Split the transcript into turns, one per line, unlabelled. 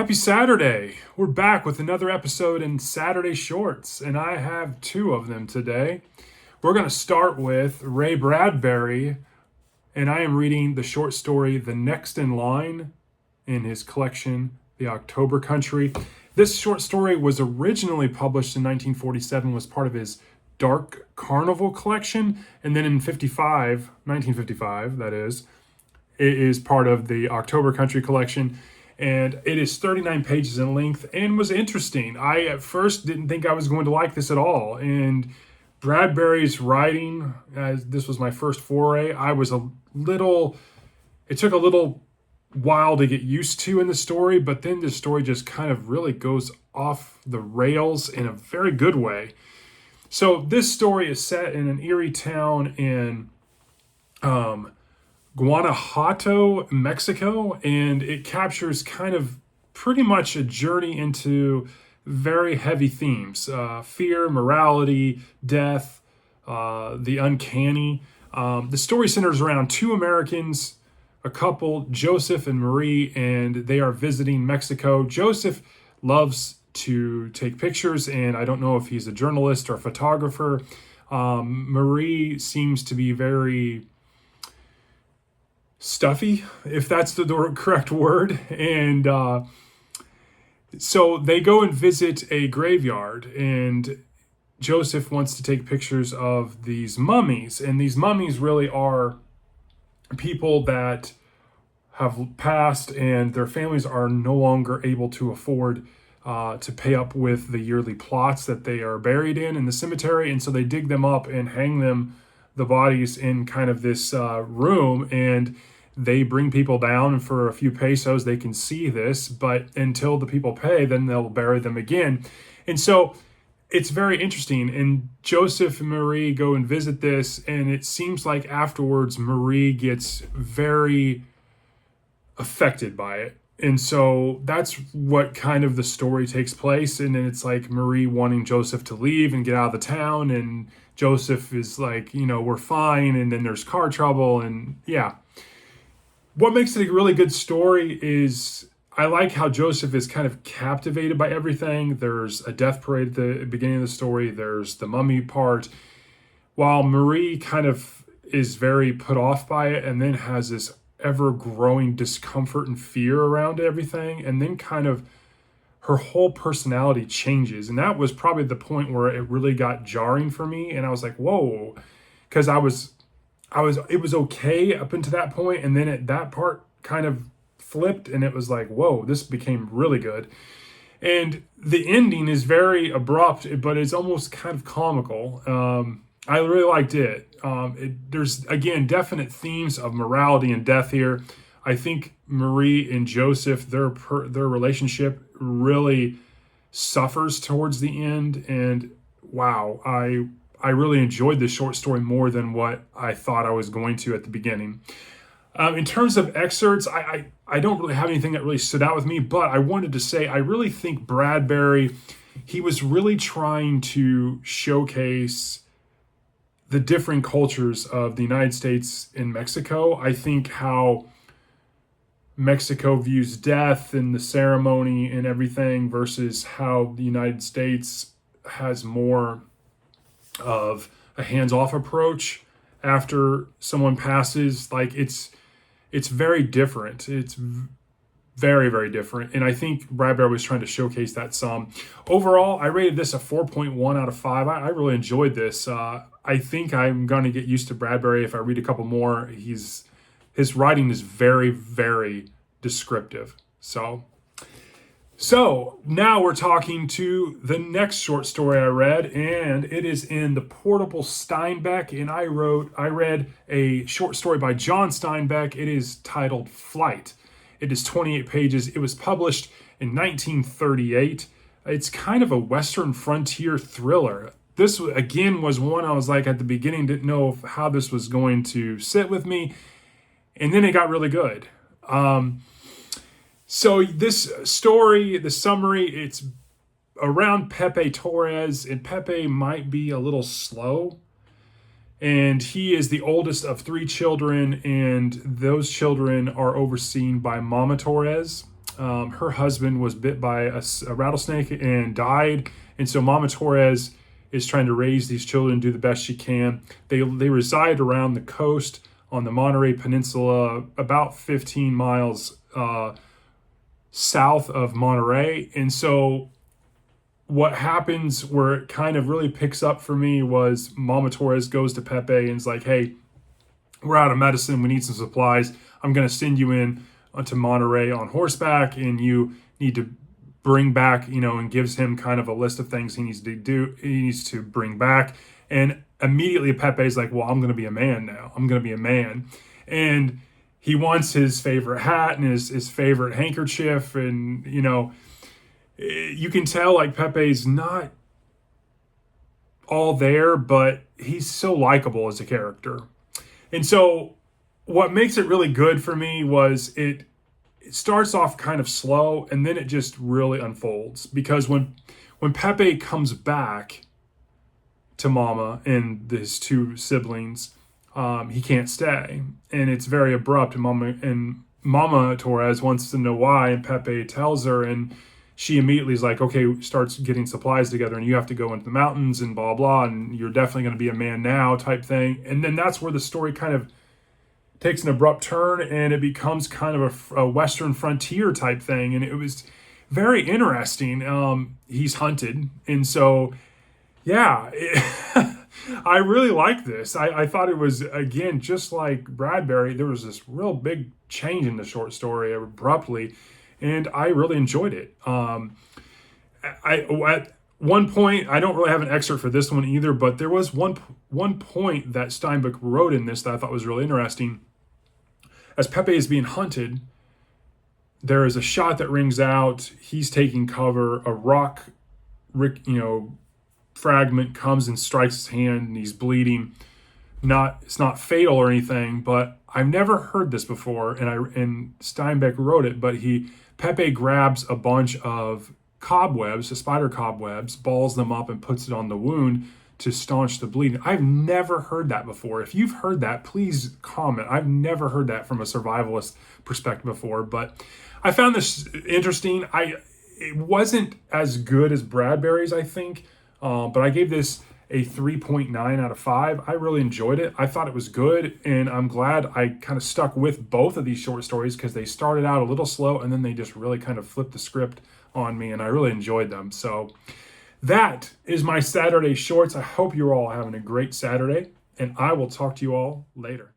Happy Saturday. We're back with another episode in Saturday Shorts, and I have two of them today. We're going to start with Ray Bradbury, and I am reading the short story The Next in Line in his collection, The October Country. This short story was originally published in 1947, was part of his Dark Carnival collection, and then in 1955, that is, it is part of the October Country collection. And it is 39 pages in length and was interesting. I at first didn't think I was going to like this at all. And Bradbury's writing, as this was my first foray, it took a little while to get used to in the story, but then the story just kind of really goes off the rails in a very good way. So this story is set in an eerie town in Guanajuato, Mexico, and it captures kind of pretty much a journey into very heavy themes: fear, morality, death, the uncanny. The story centers around two Americans, a couple, Joseph and Marie, and they are visiting Mexico. Joseph loves to take pictures, and I don't know if he's a journalist or a photographer. Marie seems to be very stuffy, if that's the correct word. And so they go and visit a graveyard, and Joseph wants to take pictures of these mummies. And these mummies really are people that have passed and their families are no longer able to afford to pay up with the yearly plots that they are buried in the cemetery. And so they dig them up and hang the bodies in kind of this room, and they bring people down, and for a few pesos they can see this, but until the people pay, then they'll bury them again. And so it's very interesting. And Joseph and Marie go and visit this, and it seems like afterwards Marie gets very affected by it. And so that's what kind of the story takes place. And then it's like Marie wanting Joseph to leave and get out of the town, and Joseph is like, we're fine. And then there's car trouble, and yeah. What makes it a really good story is I like how Joseph is kind of captivated by everything. There's a death parade at the beginning of the story. There's the mummy part, while Marie kind of is very put off by it, and then has this ever-growing discomfort and fear around everything. And then kind of her whole personality changes. And that was probably the point where it really got jarring for me. And I was like, whoa, because it was okay up until that point, and then that part kind of flipped, and it was like, whoa, this became really good. And the ending is very abrupt, but it's almost kind of comical. I really liked it. There's, again, definite themes of morality and death here. I think Marie and Joseph, their relationship really suffers towards the end, and wow, I really enjoyed this short story more than what I thought I was going to at the beginning. In terms of excerpts, I don't really have anything that really stood out with me, but I wanted to say I really think Bradbury, he was really trying to showcase the different cultures of the United States and Mexico. I think how Mexico views death and the ceremony and everything versus how the United States has more of a hands-off approach after someone passes. Like it's very different. It's very, very different. And I think Bradbury was trying to showcase that some. Overall, I rated this a 4.1 out of 5. I really enjoyed this. I think I'm going to get used to Bradbury if I read a couple more. His writing is very, very descriptive. So now we're talking to the next short story I read, and it is in the Portable Steinbeck, and I read a short story by John Steinbeck. It is titled Flight. It is 28 pages. It was published in 1938. It's kind of a Western frontier thriller. This, again, was one I was like, at the beginning, didn't know how this was going to sit with me, and then it got really good. So this story, the summary, it's around Pepe Torres, and Pepe might be a little slow. And he is the oldest of 3 children, and those children are overseen by Mama Torres. Her husband was bit by a rattlesnake and died. And so Mama Torres is trying to raise these children, do the best she can. They reside around the coast on the Monterey Peninsula, about 15 miles south of Monterey. And so what happens where it kind of really picks up for me was Mama Torres goes to Pepe and is like, hey, we're out of medicine. We need some supplies. I'm going to send you in to Monterey on horseback, and you need to bring back, and gives him kind of a list of things he needs to do. He needs to bring back. And immediately Pepe's like, well, I'm going to be a man now. I'm going to be a man. And he wants his favorite hat and his favorite handkerchief. And, you can tell like Pepe's not all there, but he's so likable as a character. And so what makes it really good for me was it starts off kind of slow, and then it just really unfolds. Because when Pepe comes back to Mama and his two siblings, he can't stay. And it's very abrupt. And Mama Torres wants to know why, and Pepe tells her, and she immediately is like, okay, starts getting supplies together, and you have to go into the mountains and blah, blah, and you're definitely going to be a man now type thing. And then that's where the story kind of takes an abrupt turn, and it becomes kind of a Western frontier type thing. And it was very interesting. He's hunted. And so, yeah, I really like this. I thought it was, again, just like Bradbury, there was this real big change in the short story abruptly. And I really enjoyed it. At one point, I don't really have an excerpt for this one either, but there was one point that Steinbeck wrote in this that I thought was really interesting. As Pepe is being hunted, there is a shot that rings out. He's taking cover. A rock, fragment comes and strikes his hand, and he's bleeding. It's not fatal or anything, but I've never heard this before. And Steinbeck wrote it, but Pepe grabs a bunch of cobwebs, the spider cobwebs, balls them up and puts it on the wound to staunch the bleeding. I've never heard that before. If you've heard that, please comment. I've never heard that from a survivalist perspective before, but I found this interesting. It wasn't as good as Bradbury's, I think, but I gave this a 3.9 out of 5. I really enjoyed it. I thought it was good, and I'm glad I kind of stuck with both of these short stories because they started out a little slow, and then they just really kind of flipped the script on me, and I really enjoyed them. So that is my Saturday shorts. I hope you're all having a great Saturday, and I will talk to you all later.